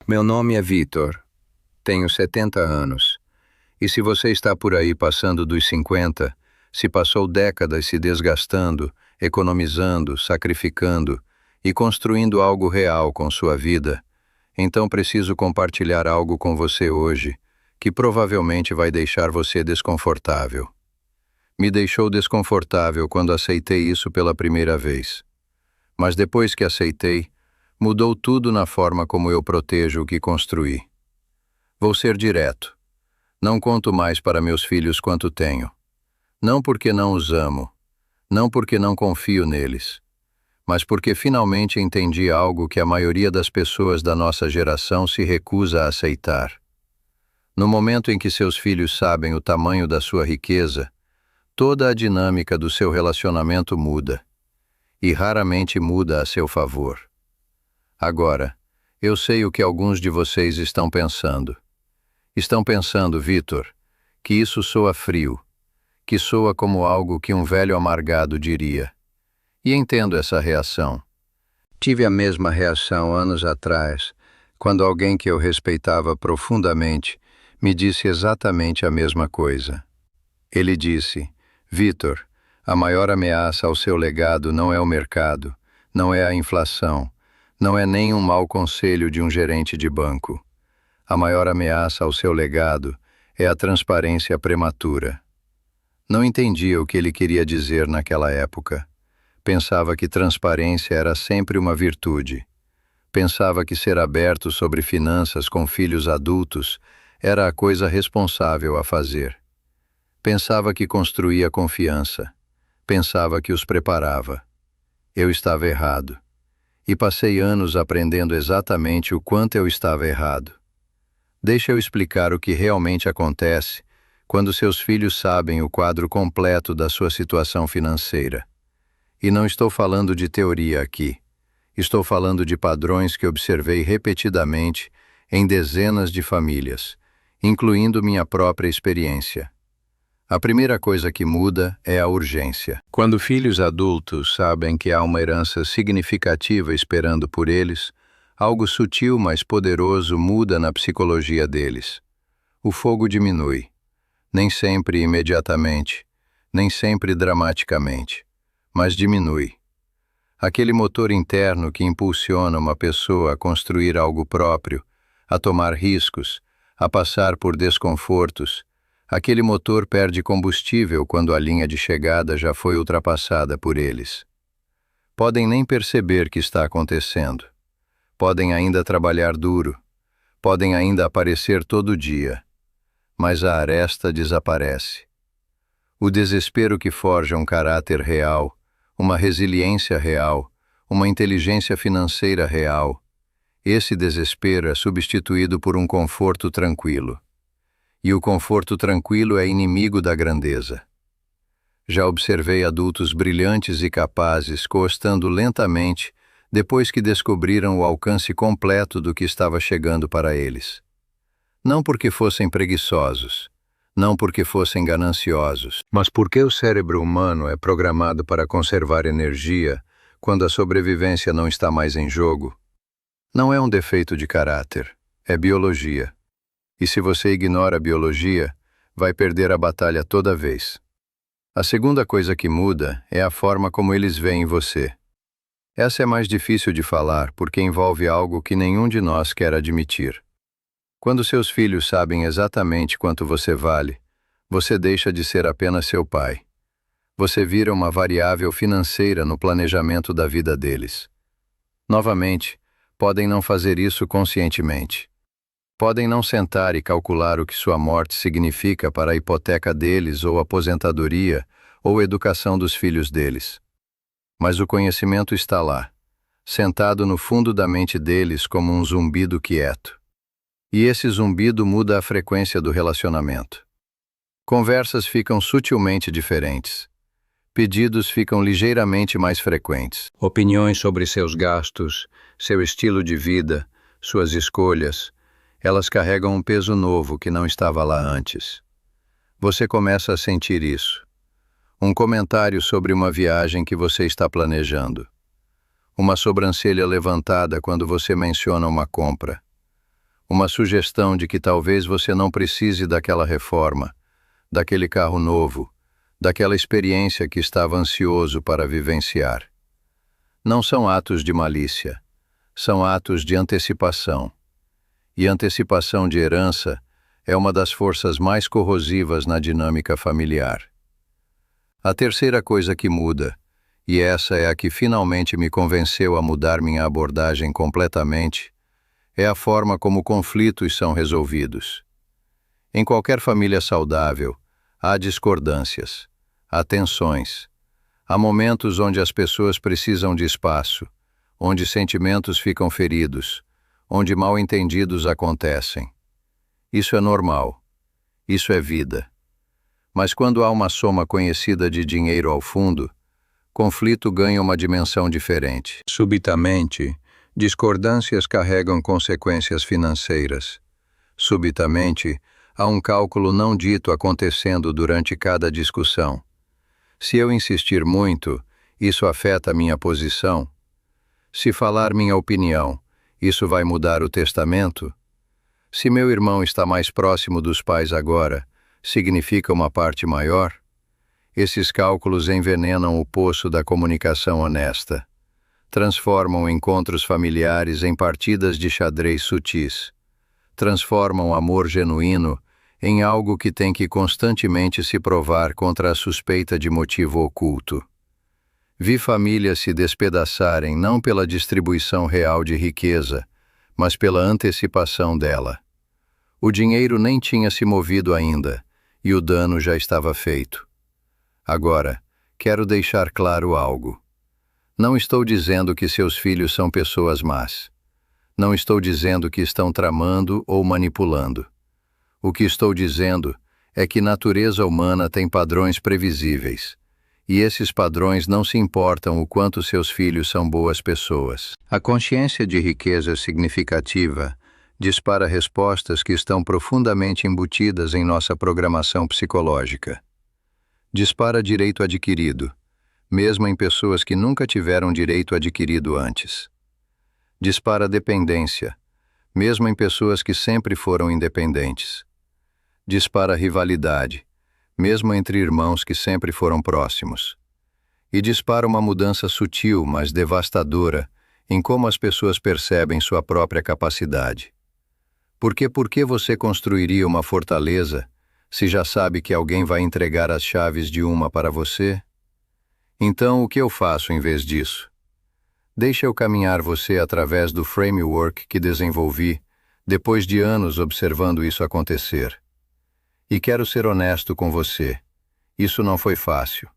Meu nome é Vitor, tenho 70 anos. E se você está por aí passando dos 50, se passou décadas se desgastando, economizando, sacrificando e construindo algo real com sua vida, então preciso compartilhar algo com você hoje que provavelmente vai deixar você desconfortável. Me deixou desconfortável quando aceitei isso pela primeira vez. Mas depois que aceitei, mudou tudo na forma como eu protejo o que construí. Vou ser direto. Não conto mais para meus filhos quanto tenho. Não porque não os amo, não porque não confio neles, mas porque finalmente entendi algo que a maioria das pessoas da nossa geração se recusa a aceitar. No momento em que seus filhos sabem o tamanho da sua riqueza, toda a dinâmica do seu relacionamento muda, e raramente muda a seu favor. Agora, eu sei o que alguns de vocês estão pensando. Estão pensando, Vitor, que isso soa frio, que soa como algo que um velho amargado diria. E entendo essa reação. Tive a mesma reação anos atrás, quando alguém que eu respeitava profundamente me disse exatamente a mesma coisa. Ele disse: Vitor, a maior ameaça ao seu legado não é o mercado, não é a inflação, não é nem um mau conselho de um gerente de banco. A maior ameaça ao seu legado é a transparência prematura. Não entendia o que ele queria dizer naquela época. Pensava que transparência era sempre uma virtude. Pensava que ser aberto sobre finanças com filhos adultos era a coisa responsável a fazer. Pensava que construía confiança. Pensava que os preparava. Eu estava errado. E passei anos aprendendo exatamente o quanto eu estava errado. Deixa eu explicar o que realmente acontece quando seus filhos sabem o quadro completo da sua situação financeira. E não estou falando de teoria aqui. Estou falando de padrões que observei repetidamente em dezenas de famílias, incluindo minha própria experiência. A primeira coisa que muda é a urgência. Quando filhos adultos sabem que há uma herança significativa esperando por eles, algo sutil, mas poderoso muda na psicologia deles. O fogo diminui. Nem sempre imediatamente, nem sempre dramaticamente, mas diminui. Aquele motor interno que impulsiona uma pessoa a construir algo próprio, a tomar riscos, a passar por desconfortos, aquele motor perde combustível quando a linha de chegada já foi ultrapassada por eles. Podem nem perceber que está acontecendo. Podem ainda trabalhar duro. Podem ainda aparecer todo dia. Mas a aresta desaparece. O desespero que forja um caráter real, uma resiliência real, uma inteligência financeira real, esse desespero é substituído por um conforto tranquilo. E o conforto tranquilo é inimigo da grandeza. Já observei adultos brilhantes e capazes coastando lentamente depois que descobriram o alcance completo do que estava chegando para eles. Não porque fossem preguiçosos, não porque fossem gananciosos, mas porque o cérebro humano é programado para conservar energia quando a sobrevivência não está mais em jogo. Não é um defeito de caráter, é biologia. E se você ignora a biologia, vai perder a batalha toda vez. A segunda coisa que muda é a forma como eles veem você. Essa é mais difícil de falar porque envolve algo que nenhum de nós quer admitir. Quando seus filhos sabem exatamente quanto você vale, você deixa de ser apenas seu pai. Você vira uma variável financeira no planejamento da vida deles. Novamente, podem não fazer isso conscientemente. Podem não sentar e calcular o que sua morte significa para a hipoteca deles ou aposentadoria ou educação dos filhos deles. Mas o conhecimento está lá, sentado no fundo da mente deles como um zumbido quieto. E esse zumbido muda a frequência do relacionamento. Conversas ficam sutilmente diferentes. Pedidos ficam ligeiramente mais frequentes. Opiniões sobre seus gastos, seu estilo de vida, suas escolhas, elas carregam um peso novo que não estava lá antes. Você começa a sentir isso. Um comentário sobre uma viagem que você está planejando. Uma sobrancelha levantada quando você menciona uma compra. Uma sugestão de que talvez você não precise daquela reforma, daquele carro novo, daquela experiência que estava ansioso para vivenciar. Não são atos de malícia, são atos de antecipação. E antecipação de herança é uma das forças mais corrosivas na dinâmica familiar. A terceira coisa que muda, e essa é a que finalmente me convenceu a mudar minha abordagem completamente, é a forma como conflitos são resolvidos. Em qualquer família saudável, há discordâncias, há tensões, há momentos onde as pessoas precisam de espaço, onde sentimentos ficam feridos, onde mal-entendidos acontecem. Isso é normal. Isso é vida. Mas quando há uma soma conhecida de dinheiro ao fundo, conflito ganha uma dimensão diferente. Subitamente, discordâncias carregam consequências financeiras. Subitamente, há um cálculo não dito acontecendo durante cada discussão. Se eu insistir muito, isso afeta minha posição? Se falar minha opinião, isso vai mudar o testamento? Se meu irmão está mais próximo dos pais agora, significa uma parte maior? Esses cálculos envenenam o poço da comunicação honesta. Transformam encontros familiares em partidas de xadrez sutis. Transformam amor genuíno em algo que tem que constantemente se provar contra a suspeita de motivo oculto. Vi famílias se despedaçarem não pela distribuição real de riqueza, mas pela antecipação dela. O dinheiro nem tinha se movido ainda, e o dano já estava feito. Agora, quero deixar claro algo. Não estou dizendo que seus filhos são pessoas más. Não estou dizendo que estão tramando ou manipulando. O que estou dizendo é que natureza humana tem padrões previsíveis, e esses padrões não se importam o quanto seus filhos são boas pessoas. A consciência de riqueza significativa dispara respostas que estão profundamente embutidas em nossa programação psicológica. Dispara direito adquirido, mesmo em pessoas que nunca tiveram direito adquirido antes. Dispara dependência, mesmo em pessoas que sempre foram independentes. Dispara rivalidade, mesmo entre irmãos que sempre foram próximos. E dispara uma mudança sutil, mas devastadora, em como as pessoas percebem sua própria capacidade. Porque por que você construiria uma fortaleza se já sabe que alguém vai entregar as chaves de uma para você? Então, o que eu faço em vez disso? Deixa eu caminhar você através do framework que desenvolvi, depois de anos observando isso acontecer. E quero ser honesto com você. Isso não foi fácil.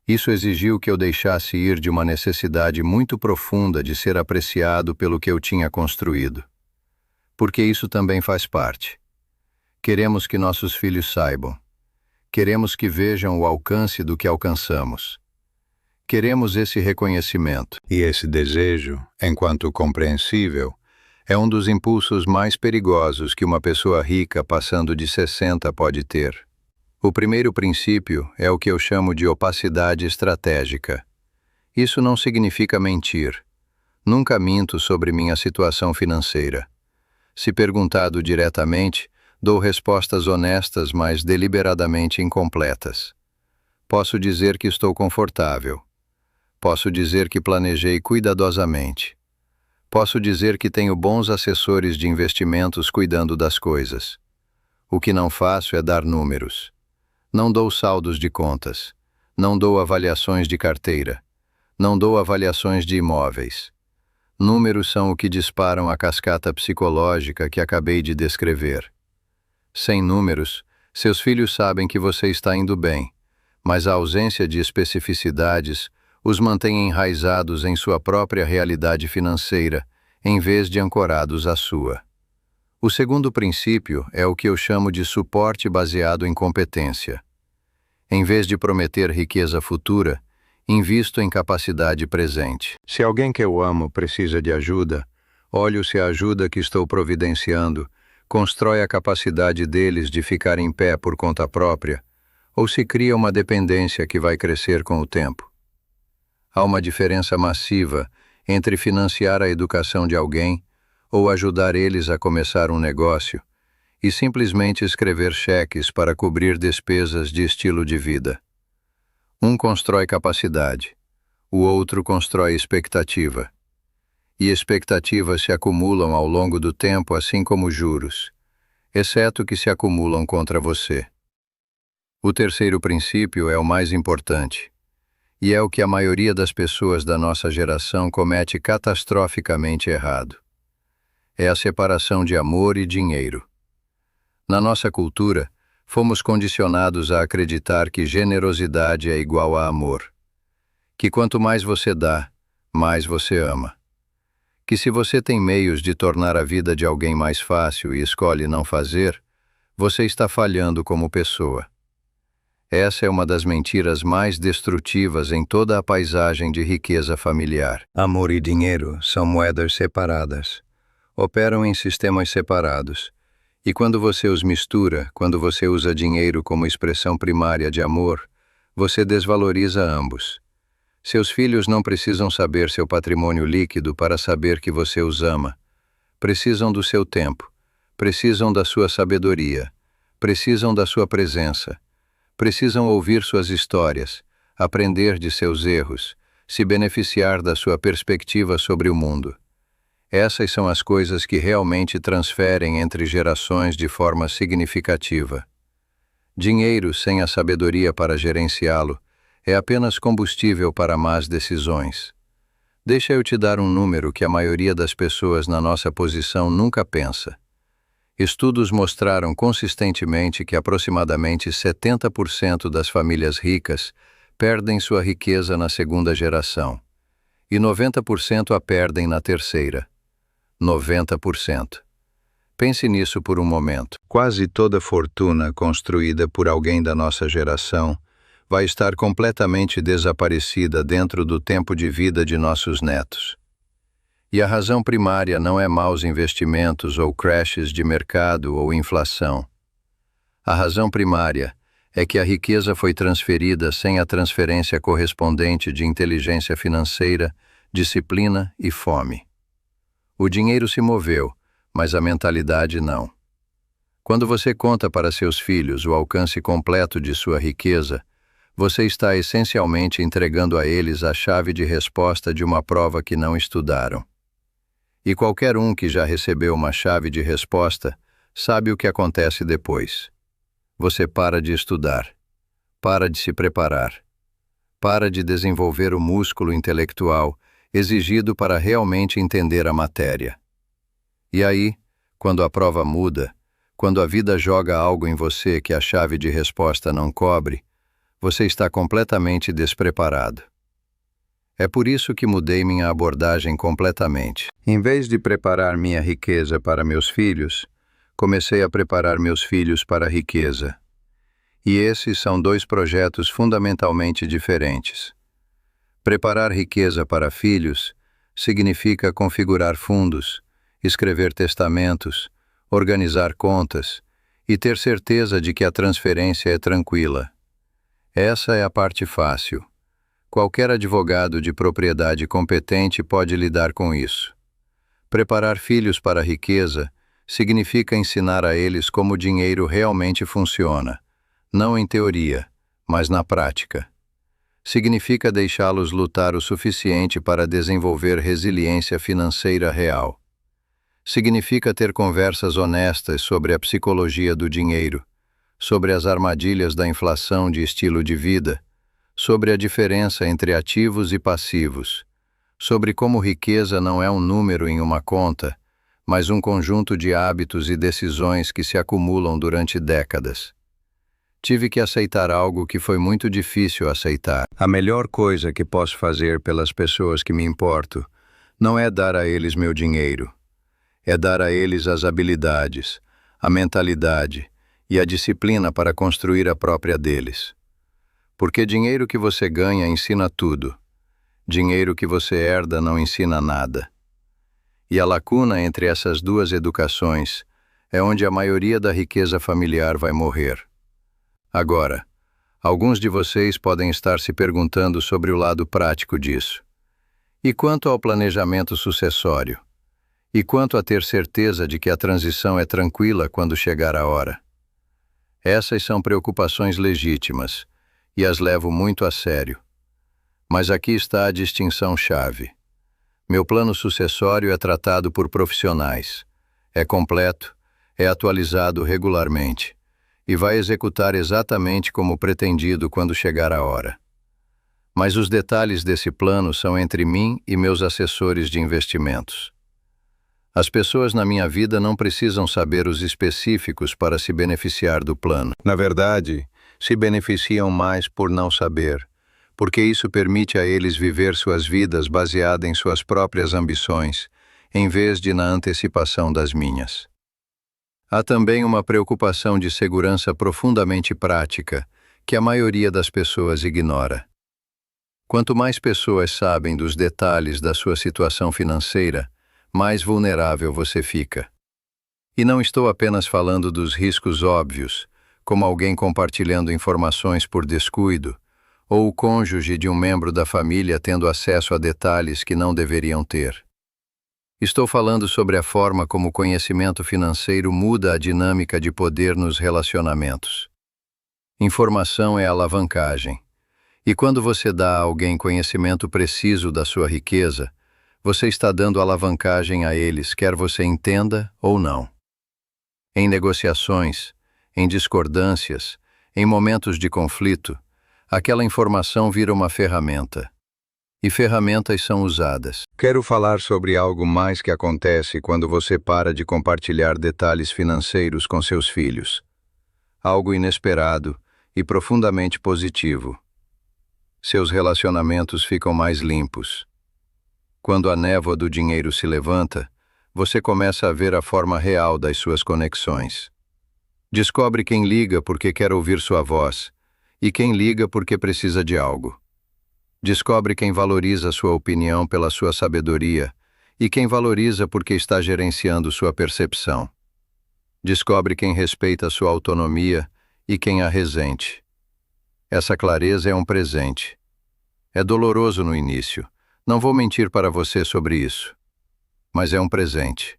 Isso exigiu que eu deixasse ir de uma necessidade muito profunda de ser apreciado pelo que eu tinha construído. Porque isso também faz parte. Queremos que nossos filhos saibam. Queremos que vejam o alcance do que alcançamos. Queremos esse reconhecimento. E esse desejo, enquanto compreensível, é um dos impulsos mais perigosos que uma pessoa rica passando de 60 pode ter. O primeiro princípio é o que eu chamo de opacidade estratégica. Isso não significa mentir. Nunca minto sobre minha situação financeira. Se perguntado diretamente, dou respostas honestas, mas deliberadamente incompletas. Posso dizer que estou confortável. Posso dizer que planejei cuidadosamente. Posso dizer que tenho bons assessores de investimentos cuidando das coisas. O que não faço é dar números. Não dou saldos de contas. Não dou avaliações de carteira. Não dou avaliações de imóveis. Números são o que disparam a cascata psicológica que acabei de descrever. Sem números, seus filhos sabem que você está indo bem, mas a ausência de especificidades os mantém enraizados em sua própria realidade financeira, em vez de ancorados à sua. O segundo princípio é o que eu chamo de suporte baseado em competência. Em vez de prometer riqueza futura, invisto em capacidade presente. Se alguém que eu amo precisa de ajuda, olho se a ajuda que estou providenciando constrói a capacidade deles de ficar em pé por conta própria, ou se cria uma dependência que vai crescer com o tempo. Há uma diferença massiva entre financiar a educação de alguém ou ajudar eles a começar um negócio, e simplesmente escrever cheques para cobrir despesas de estilo de vida. Um constrói capacidade, o outro constrói expectativa. E expectativas se acumulam ao longo do tempo, assim como juros, exceto que se acumulam contra você. O terceiro princípio é o mais importante, e é o que a maioria das pessoas da nossa geração comete catastroficamente errado. É a separação de amor e dinheiro. Na nossa cultura, fomos condicionados a acreditar que generosidade é igual a amor, que quanto mais você dá, mais você ama, que se você tem meios de tornar a vida de alguém mais fácil e escolhe não fazer, você está falhando como pessoa. Essa é uma das mentiras mais destrutivas em toda a paisagem de riqueza familiar. Amor e dinheiro são moedas separadas. Operam em sistemas separados. E quando você os mistura, quando você usa dinheiro como expressão primária de amor, você desvaloriza ambos. Seus filhos não precisam saber seu patrimônio líquido para saber que você os ama. Precisam do seu tempo. Precisam da sua sabedoria. Precisam da sua presença. Precisam ouvir suas histórias, aprender de seus erros, se beneficiar da sua perspectiva sobre o mundo. Essas são as coisas que realmente transferem entre gerações de forma significativa. Dinheiro sem a sabedoria para gerenciá-lo é apenas combustível para más decisões. Deixa eu te dar um número que a maioria das pessoas na nossa posição nunca pensa. Estudos mostraram consistentemente que aproximadamente 70% das famílias ricas perdem sua riqueza na segunda geração, e 90% a perdem na terceira. 90%. Pense nisso por um momento. Quase toda fortuna construída por alguém da nossa geração vai estar completamente desaparecida dentro do tempo de vida de nossos netos. E a razão primária não é maus investimentos ou crashes de mercado ou inflação. A razão primária é que a riqueza foi transferida sem a transferência correspondente de inteligência financeira, disciplina e fome. O dinheiro se moveu, mas a mentalidade não. Quando você conta para seus filhos o alcance completo de sua riqueza, você está essencialmente entregando a eles a chave de resposta de uma prova que não estudaram. E qualquer um que já recebeu uma chave de resposta sabe o que acontece depois. Você para de estudar, para de se preparar, para de desenvolver o músculo intelectual exigido para realmente entender a matéria. E aí, quando a prova muda, quando a vida joga algo em você que a chave de resposta não cobre, você está completamente despreparado. É por isso que mudei minha abordagem completamente. Em vez de preparar minha riqueza para meus filhos, comecei a preparar meus filhos para a riqueza. E esses são dois projetos fundamentalmente diferentes. Preparar riqueza para filhos significa configurar fundos, escrever testamentos, organizar contas e ter certeza de que a transferência é tranquila. Essa é a parte fácil. Qualquer advogado de propriedade competente pode lidar com isso. Preparar filhos para a riqueza significa ensinar a eles como o dinheiro realmente funciona, não em teoria, mas na prática. Significa deixá-los lutar o suficiente para desenvolver resiliência financeira real. Significa ter conversas honestas sobre a psicologia do dinheiro, sobre as armadilhas da inflação de estilo de vida, sobre a diferença entre ativos e passivos, sobre como riqueza não é um número em uma conta, mas um conjunto de hábitos e decisões que se acumulam durante décadas. Tive que aceitar algo que foi muito difícil aceitar. A melhor coisa que posso fazer pelas pessoas que me importo não é dar a eles meu dinheiro, é dar a eles as habilidades, a mentalidade e a disciplina para construir a própria deles. Porque dinheiro que você ganha ensina tudo. Dinheiro que você herda não ensina nada. E a lacuna entre essas duas educações é onde a maioria da riqueza familiar vai morrer. Agora, alguns de vocês podem estar se perguntando sobre o lado prático disso. E quanto ao planejamento sucessório? E quanto a ter certeza de que a transição é tranquila quando chegar a hora? Essas são preocupações legítimas, e as levo muito a sério. Mas aqui está a distinção-chave. Meu plano sucessório é tratado por profissionais. É completo, é atualizado regularmente, e vai executar exatamente como pretendido quando chegar a hora. Mas os detalhes desse plano são entre mim e meus assessores de investimentos. As pessoas na minha vida não precisam saber os específicos para se beneficiar do plano. Na verdade, se beneficiam mais por não saber, porque isso permite a eles viver suas vidas baseada em suas próprias ambições, em vez de na antecipação das minhas. Há também uma preocupação de segurança profundamente prática, que a maioria das pessoas ignora. Quanto mais pessoas sabem dos detalhes da sua situação financeira, mais vulnerável você fica. E não estou apenas falando dos riscos óbvios, como alguém compartilhando informações por descuido, ou o cônjuge de um membro da família tendo acesso a detalhes que não deveriam ter. Estou falando sobre a forma como o conhecimento financeiro muda a dinâmica de poder nos relacionamentos. Informação é alavancagem. E quando você dá a alguém conhecimento preciso da sua riqueza, você está dando alavancagem a eles, quer você entenda ou não. Em negociações, em discordâncias, em momentos de conflito, aquela informação vira uma ferramenta. E ferramentas são usadas. Quero falar sobre algo mais que acontece quando você para de compartilhar detalhes financeiros com seus filhos. Algo inesperado e profundamente positivo. Seus relacionamentos ficam mais limpos. Quando a névoa do dinheiro se levanta, você começa a ver a forma real das suas conexões. Descobre quem liga porque quer ouvir sua voz e quem liga porque precisa de algo. Descobre quem valoriza sua opinião pela sua sabedoria e quem valoriza porque está gerenciando sua percepção. Descobre quem respeita sua autonomia e quem a resente. Essa clareza é um presente. É doloroso no início. Não vou mentir para você sobre isso. Mas é um presente.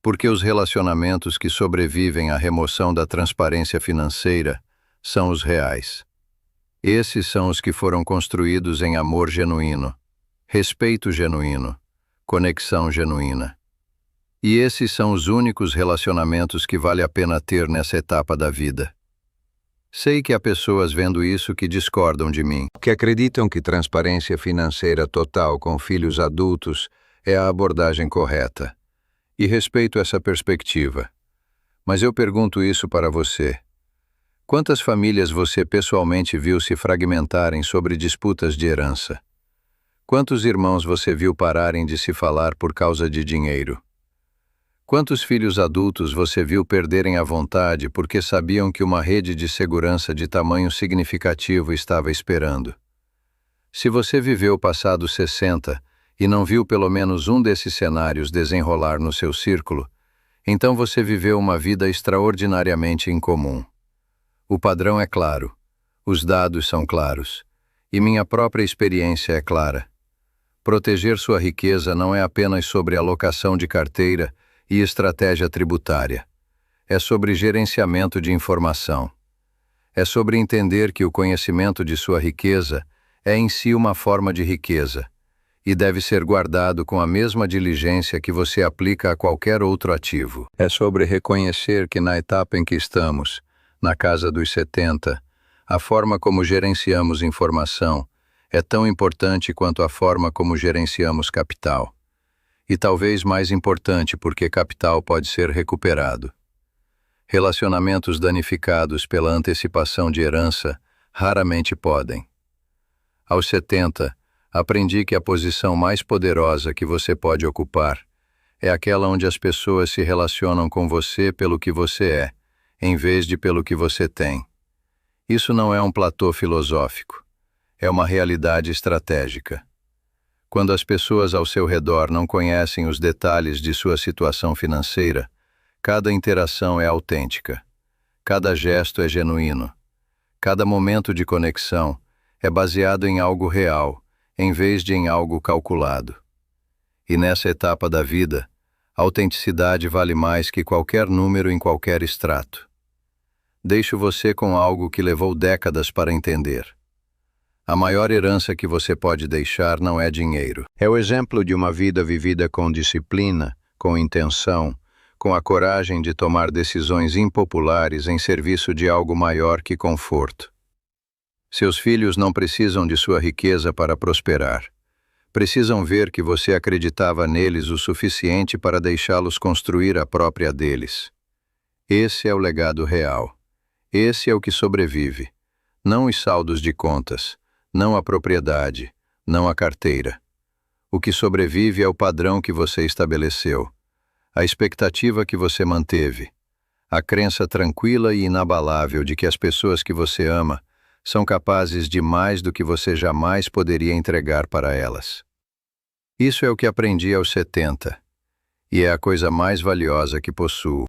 Porque os relacionamentos que sobrevivem à remoção da transparência financeira são os reais. Esses são os que foram construídos em amor genuíno, respeito genuíno, conexão genuína. E esses são os únicos relacionamentos que vale a pena ter nessa etapa da vida. Sei que há pessoas vendo isso que discordam de mim, que acreditam que transparência financeira total com filhos adultos é a abordagem correta. E respeito essa perspectiva. Mas eu pergunto isso para você. Quantas famílias você pessoalmente viu se fragmentarem sobre disputas de herança? Quantos irmãos você viu pararem de se falar por causa de dinheiro? Quantos filhos adultos você viu perderem a vontade porque sabiam que uma rede de segurança de tamanho significativo estava esperando? Se você viveu passados 60 e não viu pelo menos um desses cenários desenrolar no seu círculo, então você viveu uma vida extraordinariamente incomum. O padrão é claro, os dados são claros, e minha própria experiência é clara. Proteger sua riqueza não é apenas sobre alocação de carteira e estratégia tributária. É sobre gerenciamento de informação. É sobre entender que o conhecimento de sua riqueza é em si uma forma de riqueza e deve ser guardado com a mesma diligência que você aplica a qualquer outro ativo. É sobre reconhecer que na etapa em que estamos, na casa dos 70, a forma como gerenciamos informação é tão importante quanto a forma como gerenciamos capital. E talvez mais importante porque capital pode ser recuperado. Relacionamentos danificados pela antecipação de herança raramente podem. Aos 70, aprendi que a posição mais poderosa que você pode ocupar é aquela onde as pessoas se relacionam com você pelo que você é, em vez de pelo que você tem. Isso não é um platô filosófico, é uma realidade estratégica. Quando as pessoas ao seu redor não conhecem os detalhes de sua situação financeira, cada interação é autêntica, cada gesto é genuíno, cada momento de conexão é baseado em algo real, em vez de em algo calculado. E nessa etapa da vida, Autenticidade vale mais que qualquer número em qualquer extrato. Deixo você com algo que levou décadas para entender. A maior herança que você pode deixar não é dinheiro. É o exemplo de uma vida vivida com disciplina, com intenção, com a coragem de tomar decisões impopulares em serviço de algo maior que conforto. Seus filhos não precisam de sua riqueza para prosperar. Precisam ver que você acreditava neles o suficiente para deixá-los construir a própria deles. Esse é o legado real. Esse é o que sobrevive. Não os saldos de contas, não a propriedade, não a carteira. O que sobrevive é o padrão que você estabeleceu, a expectativa que você manteve, a crença tranquila e inabalável de que as pessoas que você ama são capazes de mais do que você jamais poderia entregar para elas. Isso é o que aprendi aos 70, e é a coisa mais valiosa que possuo.